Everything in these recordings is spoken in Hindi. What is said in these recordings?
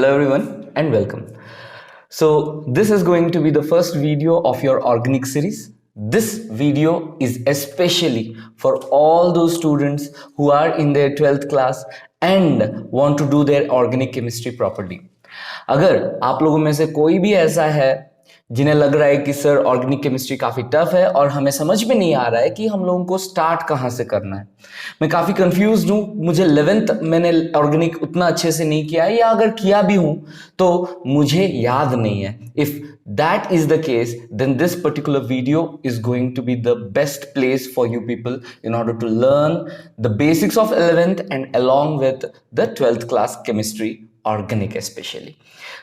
Hello everyone and welcome. So this is going to be the first video of your organic series. This video is especially for all those students who are in their 12th class and want to do their organic chemistry properly. अगर आप लोगों में से कोई भी ऐसा है जिन्हें लग रहा है कि सर ऑर्गेनिक केमिस्ट्री काफ़ी टफ है और हमें समझ में नहीं आ रहा है कि हम लोगों को स्टार्ट कहाँ से करना है, मैं काफ़ी कंफ्यूज हूँ, मुझे 11th मैंने ऑर्गेनिक उतना अच्छे से नहीं किया है या अगर किया भी हूँ तो मुझे याद नहीं है. If that is the case, then this particular video is going to be the best place for you people in order to learn the basics of 11th and along with the 12th class chemistry organic specially.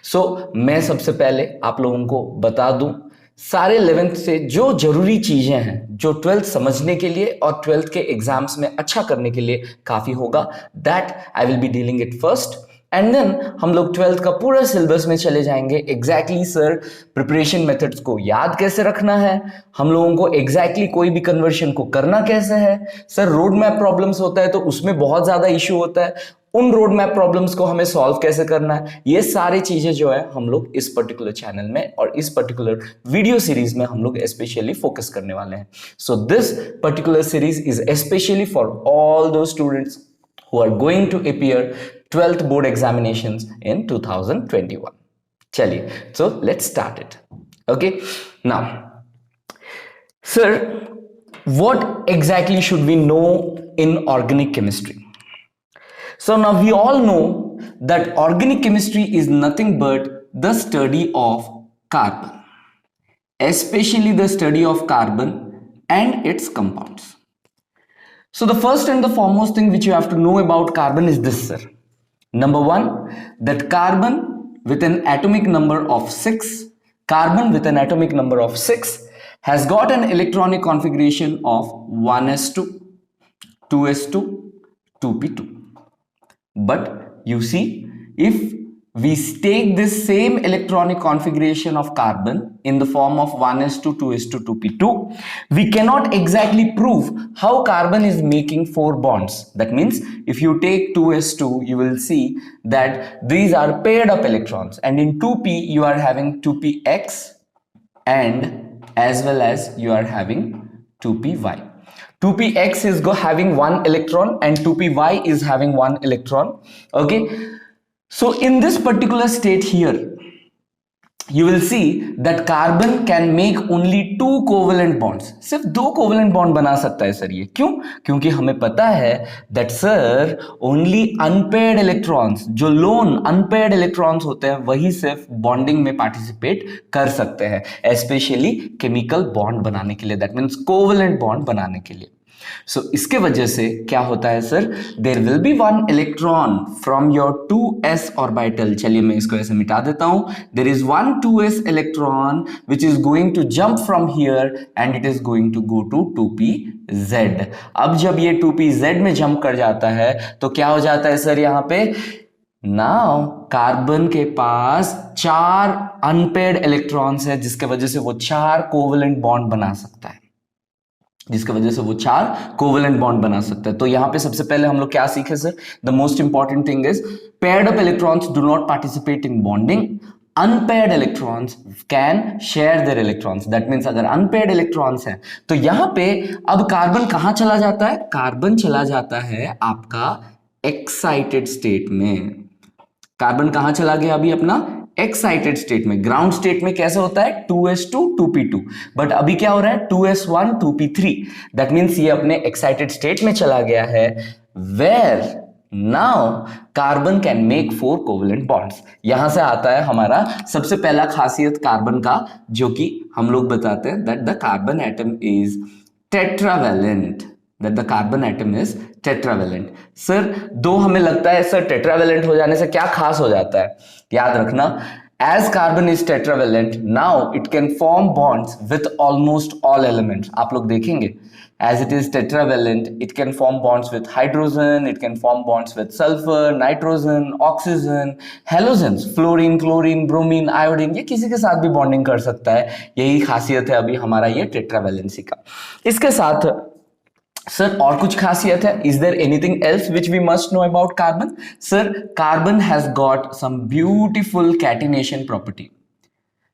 So मैं सबसे पहले आप लोगों को बता दूं सारे 11th से जो जरूरी चीजें हैं जो 12th समझने के लिए और 12th के एग्जाम्स में अच्छा करने के लिए काफी होगा, that I will be dealing it first and then हम लोग 12th का पूरा सिलेबस में चले जाएंगे. एग्जैक्टली सर प्रिपरेशन मेथड्स को याद कैसे रखना है, हम लोगों को एग्जैक्टली कोई भी कन्वर्शन को करना कैसे है, सर रोड मैप प्रॉब्लम्स होता है तो उसमें बहुत ज्यादा इशू होता है, उन रोड मैप प्रॉब्लम्स को हमें सॉल्व कैसे करना है, ये सारी चीजें जो है हम लोग इस पर्टिकुलर चैनल में और इस पर्टिकुलर वीडियो सीरीज में हम लोग स्पेशली फोकस करने वाले हैं. So this particular series is specially for all दो students who are going to appear 12th board examinations in 2021. चलिए, so let's start it. Okay, now sir, what exactly should we know in organic chemistry? So now we all know that organic chemistry is nothing but the study of carbon, especially the study of carbon and its compounds. So the first and the foremost thing which you have to know about carbon is this, sir. Number one, that carbon with an atomic number of 6, has got an electronic configuration of 1s2, 2s2, 2p2. But you see, if we take this same electronic configuration of carbon in the form of 1s2, 2s2, 2p2, we cannot exactly prove how carbon is making 4 bonds. That means if you take 2s2, you will see that these are paired up electrons, and in 2p you are having 2px and as well as you are having 2py. 2px is having 1 electron and 2py is having 1 electron. Okay, so in this particular state here you will see that carbon can make only 2 covalent bonds. सिर्फ 2 covalent bond बना सकता है सर. ये क्यों? क्योंकि हमें पता है that sir only unpaired electrons, जो lone unpaired electrons होते हैं वही सिर्फ bonding में participate कर सकते हैं, especially chemical bond बनाने के लिए, that means covalent bond बनाने के लिए. So इसके वजह से क्या होता है sir, there will be 1 electron from your 2s orbital. चलिए मैं इसको ऐसे मिटा देता हूं. There is 1 2s electron which is going to jump from here and it is going to go to 2pz. अब जब ये 2pz में जंप कर जाता है तो क्या हो जाता है सर यहाँ पे, नाउ कार्बन के पास 4 अनपेयर्ड इलेक्ट्रॉन्स है जिसके वजह से वो 4 कोवेलेंट बॉन्ड बना सकता है, तो यहां पे सबसे पहले हम लोग क्या सीखे sir, the most important thing is paired up electrons do not participate in bonding, unpaired electrons can share their electrons. That means अगर अनपेयर्ड इलेक्ट्रॉन्स हैं तो यहां पे अब कार्बन कहां चला जाता है, कार्बन चला जाता है आपका एक्साइटेड स्टेट में. कार्बन कहां चला गया अभी अपना एक्साइटेड स्टेट में. ग्राउंड स्टेट में कैसे होता है 2s2 2p2, बट अभी क्या हो रहा है 2s1 2p3. दैट मींस ये अपने एक्साइटेड स्टेट में चला गया है where now carbon can make 4 covalent bonds. यहां से आता है हमारा सबसे पहला खासियत कार्बन का, जो कि हम लोग बताते हैं that the carbon atom is tetravalent. Sir दो हमें लगता है सर टेट्रावैलेंट हो जाने से क्या खास हो जाता है, याद रखना, as carbon is tetravalent, now it can form bonds with almost all elements. आप लोग देखेंगे as it is tetravalent, it can form bonds with hydrogen, it can form bonds with sulfur, nitrogen, oxygen, halogens, fluorine, chlorine, bromine, iodine, ये किसी के साथ भी बॉन्डिंग कर सकता है. यही खासियत है अभी हमारा ये टेट्रावैलेंसी का. इसके साथ सर और कुछ खासियत है? Is there anything else which we must know about carbon? Sir carbon has got some beautiful catenation property.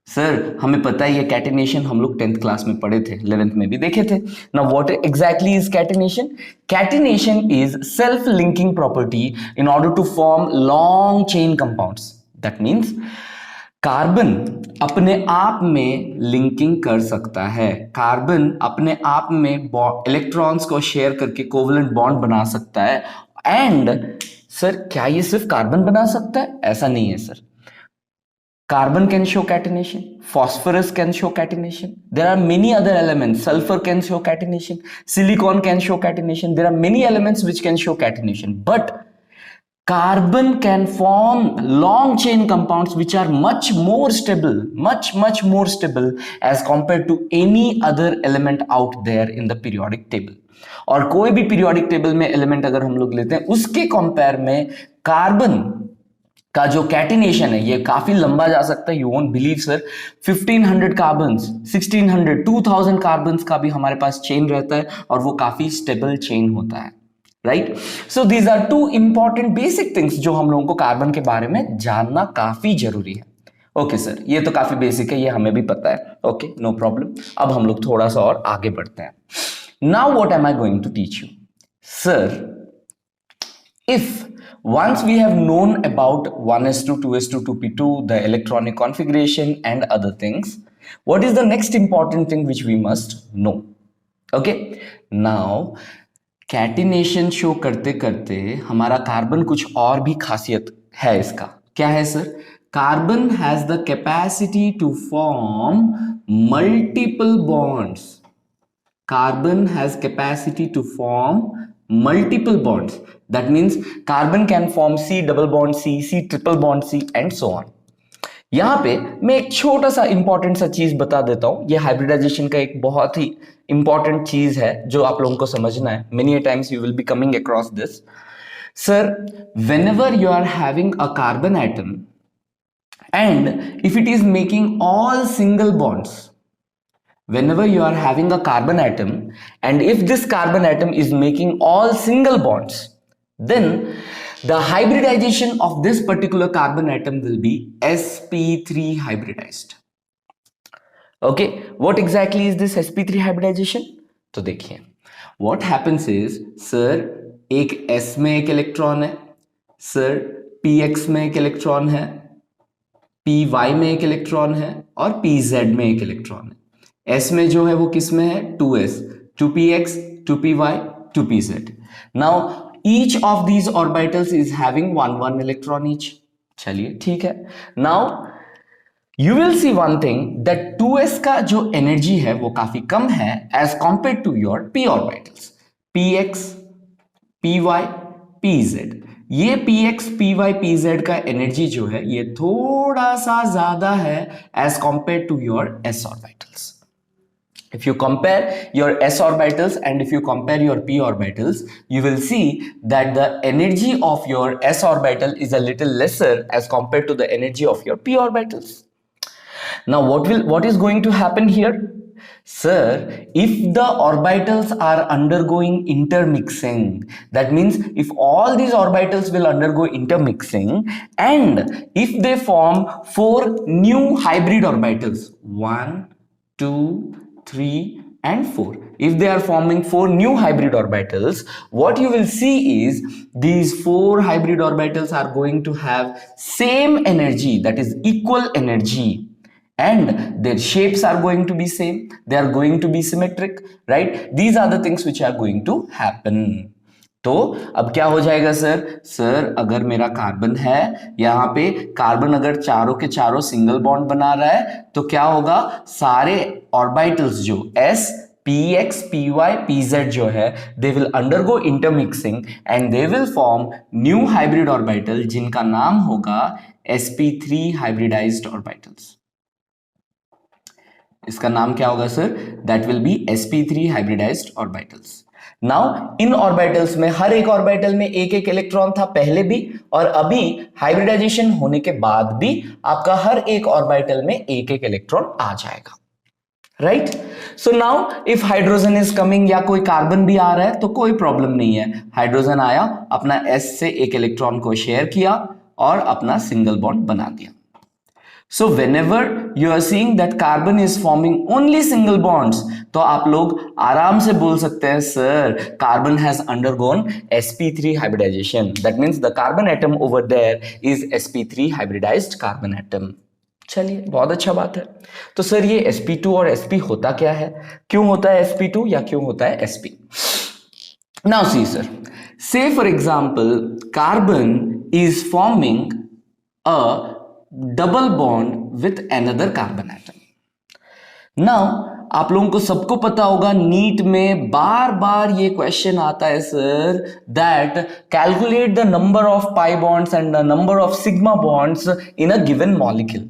Sir हमें पता है ये कैटिनेशन हम लोग 10th क्लास में पढ़े थे, 11th में भी देखे थे ना। What exactly is catenation? Catenation is self linking property in order to form long chain compounds. That means carbon अपने आप में लिंकिंग कर सकता है, कार्बन अपने आप में इलेक्ट्रॉन्स को शेयर करके कोवलेंट बॉन्ड बना सकता है। एंड सर क्या ये सिर्फ कार्बन बना सकता है? ऐसा नहीं है sir. Carbon can show catenation, phosphorus can show catenation, there are many other elements, sulfur can show catenation, silicon can show catenation, there are many elements which can show catenation, but carbon can form long chain compounds which are much more stable, much more stable as compared to any other element out there in the periodic table. और कोई भी periodic table में element अगर हम लोग लेते हैं उसके compare में कार्बन का जो कैटिनेशन है ये काफी लंबा जा सकता है। You won't believe sir, 1500 carbons, 1600, 2000 carbons का भी हमारे पास चेन रहता है और वो काफी स्टेबल चेन होता है, right? So these are two important basic things जो हम लोगों को कार्बन के बारे में जानना काफी जरूरी है। ओके सर, ये तो काफी बेसिक है, ये हमें भी पता है। Okay, no problem. अब हम लोग थोड़ा सा और आगे बढ़ते हैं। Now what am I going to teach you? Sir, if once we have known about 1s2, 2s2, 2p2, the electronic configuration and other things, what is the next important thing which we must know? Okay, now catenation show करते करते हमारा कार्बन कुछ और भी खासियत है इसका। क्या है sir? Carbon has the capacity to form multiple bonds. Carbon has capacity to form multiple bonds. That means carbon can form C double bond C, C triple bond C and so on. यहां पे मैं एक छोटा सा इंपॉर्टेंट सा चीज बता देता हूं। ये हाइब्रिडाइजेशन का एक बहुत ही इंपॉर्टेंट चीज है जो आप लोगों को समझना है। Many a times you will be coming across this. Sir, whenever you are having a carbon atom and if it is making all single bonds, whenever you are having a carbon atom and if this carbon atom is making all single bonds, then the hybridization of this particular carbon atom will be sp3 hybridized. Okay, what exactly is this sp3 hybridization? तो देखिए, what happens is, sir, एक s में एक इलेक्ट्रॉन है, सर px में एक इलेक्ट्रॉन है, py में एक इलेक्ट्रॉन है और pz में एक इलेक्ट्रॉन है। S में जो है वो किस में है? 2s, 2px, 2py, 2pz. Now each of these orbitals is having one electron each. चलिए ठीक है। Now you will see one thing that 2s का जो एनर्जी है वो काफी कम है as compared to your p orbitals, px, py, pz. ये px, py, pz का एनर्जी जो है ये थोड़ा सा ज्यादा है as compared to your s orbitals. If you compare your s orbitals and if you compare your p orbitals, you will see that the energy of your s orbital is a little lesser as compared to the energy of your p orbitals. Now what is going to happen here? Sir, if the orbitals are undergoing intermixing, that means if all these orbitals will undergo intermixing and if they form 4 new hybrid orbitals, 1, 2, 3 and 4, if they are forming 4 new hybrid orbitals, what you will see is these 4 hybrid orbitals are going to have same energy, that is equal energy, and their shapes are going to be same, they are going to be symmetric, right? These are the things which are going to happen. तो अब क्या हो जाएगा सर? सर अगर मेरा कार्बन है, यहाँ पे कार्बन अगर चारों के चारों सिंगल बॉन्ड बना रहा है तो क्या होगा? सारे ऑर्बिटल्स जो s, px, py, pz जो है they will undergo intermixing and they will form new hybrid orbital जिनका नाम होगा sp3 hybridized orbitals. इसका नाम क्या होगा sir? That will be sp3 hybridized orbitals. Now in orbitals में हर एक ऑर्बिटल में एक एक इलेक्ट्रॉन था पहले भी और अभी हाइब्रिडाइजेशन होने के बाद भी आपका हर एक ऑर्बिटल में एक एक इलेक्ट्रॉन आ जाएगा। Right. So now if hydrogen is coming या कोई कार्बन भी आ रहा है तो कोई प्रॉब्लम नहीं है, हाइड्रोजन आया, अपना s से एक इलेक्ट्रॉन को शेयर किया और अपना सिंगल बॉन्ड बना दिया। So whenever you are seeing that carbon is forming only single bonds, तो आप लोग आराम से बोल सकते हैं sir carbon has undergone sp3 hybridization. That means the carbon atom over there is sp3 hybridized carbon atom. चलिए बहुत अच्छा बात है। तो सर ये sp2 और sp होता क्या है, क्यों होता है sp2 या क्यों होता है sp? Now see sir, say for example carbon is forming a double bond with another carbon atom. Now आप लोगों को सबको पता होगा नीट में बार बार ये क्वेश्चन आता है sir that calculate the number of pi bonds and the number of sigma bonds in a given molecule,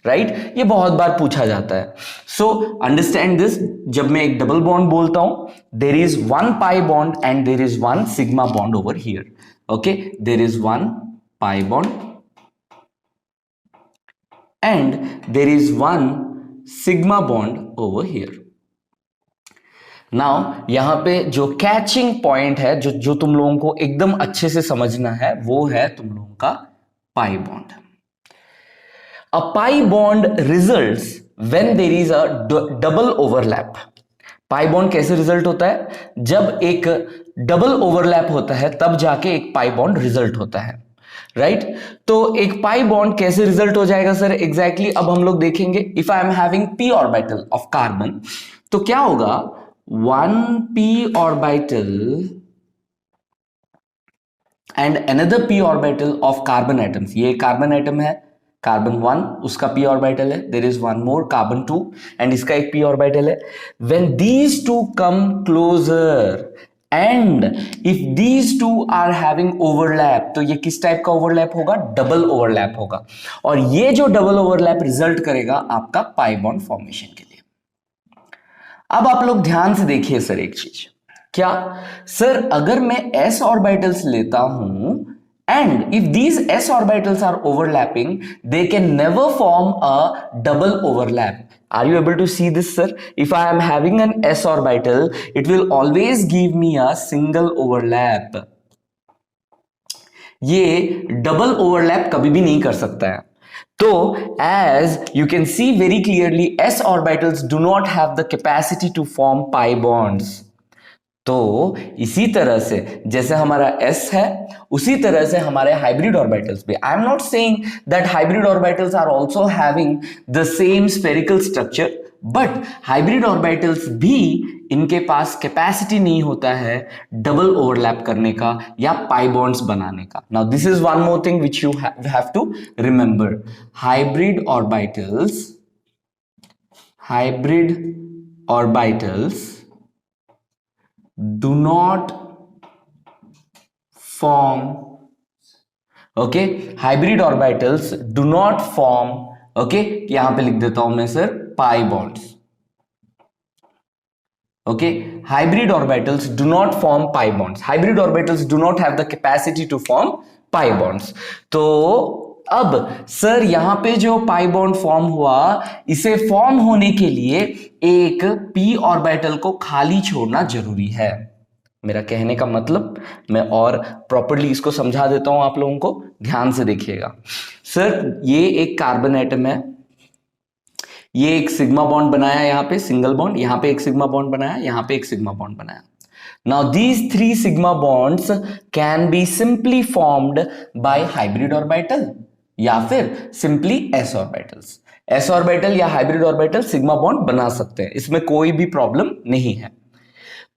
right? ये बहुत बार पूछा जाता है। सो अंडरस्टैंड दिस, जब मैं एक डबल बॉन्ड बोलता हूं there is one pi bond and there is one sigma bond over here. Okay, there is one pi bond and there is one sigma bond over here. Now यहां पे जो कैचिंग पॉइंट है जो तुम लोगों को एकदम अच्छे से समझना है वो है तुम लोगों का pi bond. A pi bond results when there is a double overlap. Pi bond कैसे रिजल्ट होता है? जब एक डबल ओवरलैप होता है तब जाके एक पाई बॉन्ड रिजल्ट होता है, राइट? तो एक पाई बॉन्ड कैसे रिजल्ट हो जाएगा सर एग्जैक्टली अब हम लोग देखेंगे। If I am having p orbital of carbon तो क्या होगा, 1p orbital and another p orbital of carbon atoms. ये कार्बन एटम है, कार्बन 1 उसका p ऑर्बिटल है, there is one more carbon 2 and इसका एक p ऑर्बिटल है। When these two come closer and if these two are having overlap, तो ये किस टाइप का ओवरलैप होगा? डबल ओवरलैप होगा। और ये जो डबल ओवरलैप रिजल्ट करेगा आपका पाई बॉन्ड फॉर्मेशन के लिए। अब आप लोग ध्यान से देखिए सर एक चीज, क्या सर अगर मैं s ऑर्बिटल्स लेता हूं and if these s orbitals are overlapping they can never form a double overlap. Are you able to see this sir? If I am having an s orbital it will always give me a single overlap. ये डबल ओवरलैप कभी भी नहीं कर सकता है। तो as you can see very clearly s orbitals do not have the capacity to form pi bonds. तो इसी तरह से जैसे हमारा s है उसी तरह से हमारे हाइब्रिड ऑर्बिटल्स भी। I am not saying that hybrid orbitals are also having the same spherical structure, but hybrid orbitals भी इनके पास कैपेसिटी नहीं होता है डबल ओवरलैप करने का या पाई बॉन्ड्स बनाने का। Now this is one more thing which you have to remember, hybrid orbitals do not form, okay, hybrid orbitals do not form, okay, यहां पे लिख देता हूं मैं sir pi bonds, okay, hybrid orbitals do not form pi bonds, hybrid orbitals do not have the capacity to form pi bonds। तो अब सर यहां पे जो पाई बॉन्ड फॉर्म हुआ इसे फॉर्म होने के लिए एक p ऑर्बिटल को खाली छोड़ना जरूरी है। मेरा कहने का मतलब मैं और प्रॉपर्ली इसको समझा देता हूं आप लोगों को, ध्यान से देखिएगा। सर ये एक कार्बन एटम है, ये एक सिग्मा बॉन्ड बनाया, यहां पे सिंगल बॉन्ड, यहां पे एक सिग्मा बॉन्ड बनाया, यहां पे एक सिग्मा बॉन्ड बनाया। Now these three sigma bonds can be simply formed by hybrid orbital या फिर simply s orbitals. s orbital या हाइब्रिड ऑर्बिटल सिग्मा बॉन्ड बना सकते हैं, इसमें कोई भी प्रॉब्लम नहीं है।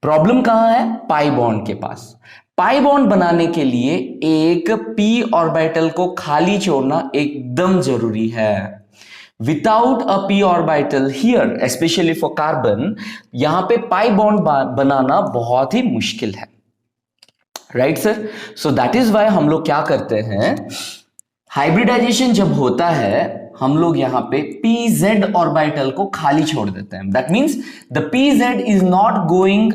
प्रॉब्लम कहां है? पाई बॉन्ड के पास। पाई बॉन्ड बनाने के लिए एक p ऑर्बिटल को खाली छोड़ना एकदम जरूरी है। Without a p orbital here specially for carbon, यहां पे पाई बॉन्ड बनाना बहुत ही मुश्किल है, right sir? So that is why हम लोग क्या करते हैं, हाइब्रिडाइजेशन जब होता है हम लोग यहां पे pz ऑर्बिटल को खाली छोड़ देते हैं। That means the pz is not going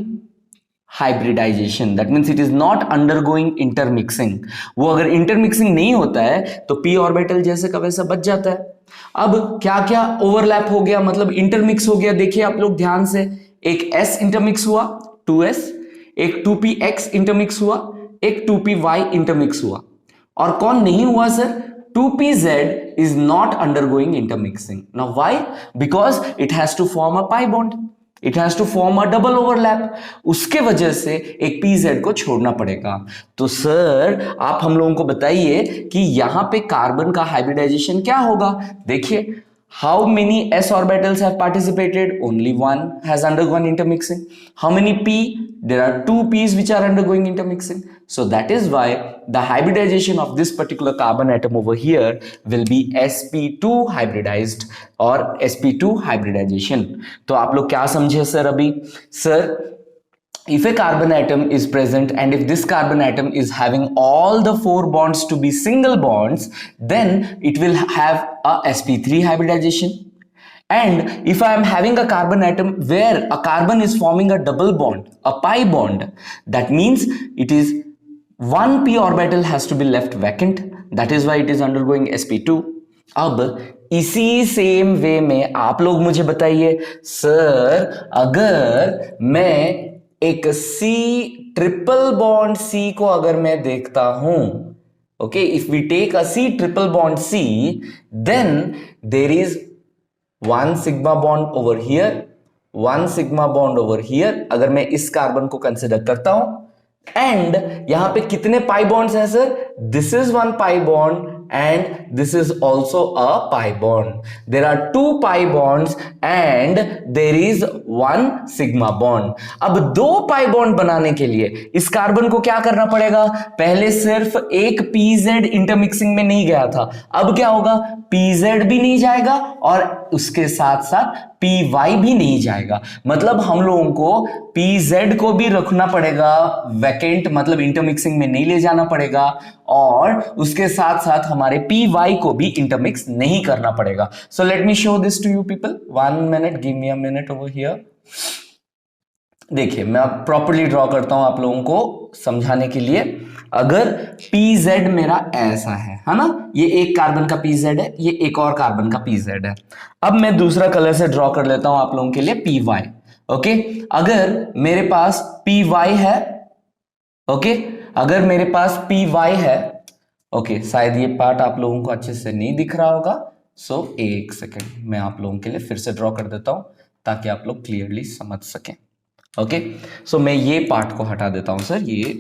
hybridisation, that means it is not undergoing intermixing. वो अगर इंटरमिक्सिंग नहीं होता है तो p ऑर्बिटल जैसे का वैसा बच जाता है। अब क्या क्या ओवरलैप हो गया, मतलब इंटरमिक्स हो गया, देखिए आप लोग ध्यान से, एक S इंटरमिक्स हुआ 2S, एक 2px इंटरमिक्स हुआ, एक 2py इंटरमिक्स हुआ, और कौन नहीं हुआ sir? 2pz is not undergoing intermixing. Now why? Because it has to form a pi bond. It has to form a double overlap, उसके वजह से एक पीजेड को छोड़ना पड़ेगा। तो सर आप हम लोगों को बताइए कि यहां पे कार्बन का हाइब्रिडाइजेशन क्या होगा। देखिए, how many s orbitals have participated? Only one has undergone intermixing. How many p? There are two p's which are undergoing intermixing. So that is why the hybridization of this particular carbon atom over here will be sp2 hybridized or sp2 hybridization. तो आप लोग क्या समझे सर अभी? Sir, if a carbon atom is present and if this carbon atom is having all the four bonds to be single bonds, then it will have a sp3 hybridization. And if I am having a carbon atom where a carbon is forming a double bond, a pi bond, that means it is one p orbital has to be left vacant. That is why it is undergoing sp2. अब इसी सेम वे में आप लोग मुझे बताइए सर, अगर मैं एक C ट्रिपल बॉन्ड C को अगर मैं देखता हूं, okay, if we take a C triple bond C, then there is one sigma bond over here, one sigma bond over here, अगर मैं इस कार्बन को कंसिडर करता हूं, एंड यहां पे कितने पाई बॉन्ड्स हैं sir? This is one pi bond and this is also a pi bond. There are two pi bonds and there is one sigma bond. अब दो pi bond बनाने के लिए इस कार्बन को क्या करना पड़ेगा? पहले सिर्फ एक pz इंटरमिक्सिंग में नहीं गया था, अब क्या होगा? pz भी नहीं जाएगा और उसके साथ साथ py भी नहीं जाएगा। मतलब हम लोगों को pz को भी रखना पड़ेगा वैकेंट, मतलब इंटरमिक्सिंग में नहीं ले जाना पड़ेगा, और उसके साथ साथ हमारे py को भी इंटरमिक्स नहीं करना पड़ेगा। So let me show this to you people, 1 minute, give me a minute over here. देखिए, मैं अब प्रॉपर्ली ड्रॉ करता हूं आप लोगों को समझाने के लिए। अगर pz मेरा ऐसा है ना, ये एक कार्बन का pz है, ये एक और कार्बन का pz है। अब मैं दूसरा कलर से ड्रॉ कर लेता हूं आप लोगों के लिए py। ओके, अगर मेरे पास py है, ओके, अगर मेरे पास py है, ओके, शायद ये पार्ट आप लोगों को अच्छे से नहीं दिख रहा होगा, सो एक सेकेंड मैं आप लोगों के लिए फिर से ड्रॉ कर देता हूं ताकि आप लोग क्लियरली समझ सकें। ओके, सो मैं ये पार्ट को हटा देता हूं सर, ये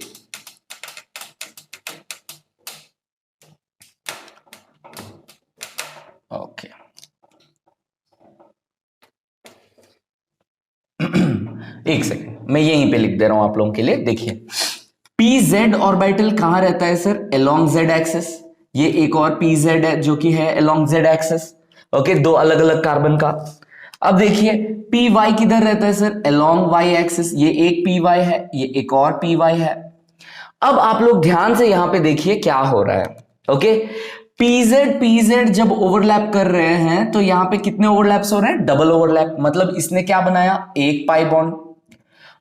ओके। एक सेकेंड मैं यहीं पे लिख दे रहा हूं आप लोगों के लिए। देखिए, pz ऑर्बिटल कहां रहता है सर? Along z axis. ये एक और pz है जो कि है अलोंग z एक्सिस, ओके, दो अलग अलग कार्बन का। अब देखिए py किधर रहता है सर? Along y axis. ये एक py है, ये एक और py है। अब आप लोग ध्यान से यहां पे देखिए क्या हो रहा है, ओके। pz जब ओवरलैप कर रहे हैं तो यहां पे कितने ओवरलैप्स हो रहे हैं? Double overlap. मतलब इसने क्या बनाया? एक पाई बॉन्ड।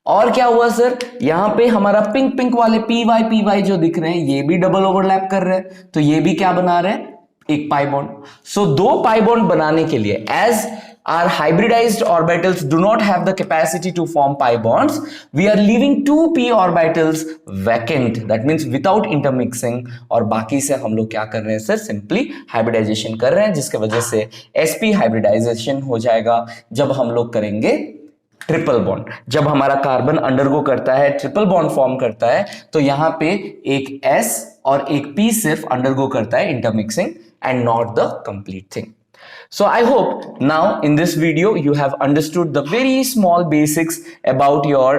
और क्या हुआ सर? यहां पे हमारा पिंक पिंक वाले py जो दिख रहे हैं ये भी डबल ओवरलैप कर रहे हैं, तो ये भी क्या बना रहे हैं? एक पाई बॉन्ड। सो दो पाई बॉन्ड बनाने के लिए, as our hybridized orbitals do not have the capacity to form pi bonds, we are leaving two p orbitals vacant, that means without intermixing, और बाकी से हम लोग क्या कर रहे हैं सर? सिंपली हाइब्रिडाइजेशन कर रहे हैं, जिसके वजह से sp हाइब्रिडाइजेशन हो जाएगा जब हम लोग करेंगे ट्रिपल बॉन्ड। जब हमारा कार्बन अंडरगो करता है, ट्रिपल बॉन्ड फॉर्म करता है, तो यहां पे एक s और एक p सिर्फ अंडरगो करता है intermixing and not the complete thing. So I hope now in this video you have understood the very small basics about your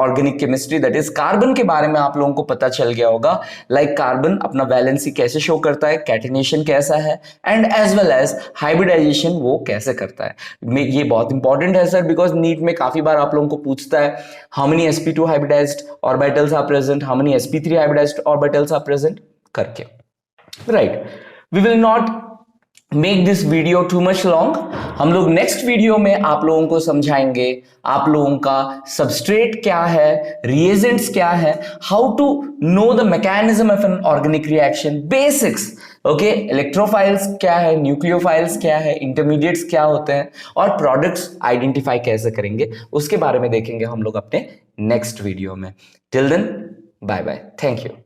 organic chemistry, that is carbon के बारे में आप लोगों को पता चल गया होगा। लाइक कार्बन अपना वैलेंसी कैसे शो करता है, कैटिनेशन कैसा है, and as well as hybridisation वो कैसे करता है। ये बहुत इंपॉर्टेंट है सर, बिकॉज नीट में काफी बार आप लोगों को पूछता है how many sp2 hybridised orbitals are present, how many sp3 hybridised orbitals are present करके, right. We will not make this video too much long. हम लोग नेक्स्ट वीडियो में आप लोगों को समझाएंगे आप लोगों का सबस्ट्रेट क्या है, रिएजेंट्स क्या है, how to know the mechanism of an organic reaction, basics okay, electrophiles क्या है, न्यूक्लियोफाइल्स क्या है, इंटरमीडिएट्स क्या होते हैं और प्रोडक्ट्स आइडेंटिफाई कैसे करेंगे, उसके बारे में देखेंगे हम लोग अपने नेक्स्ट वीडियो में. Till then, bye bye, thank you.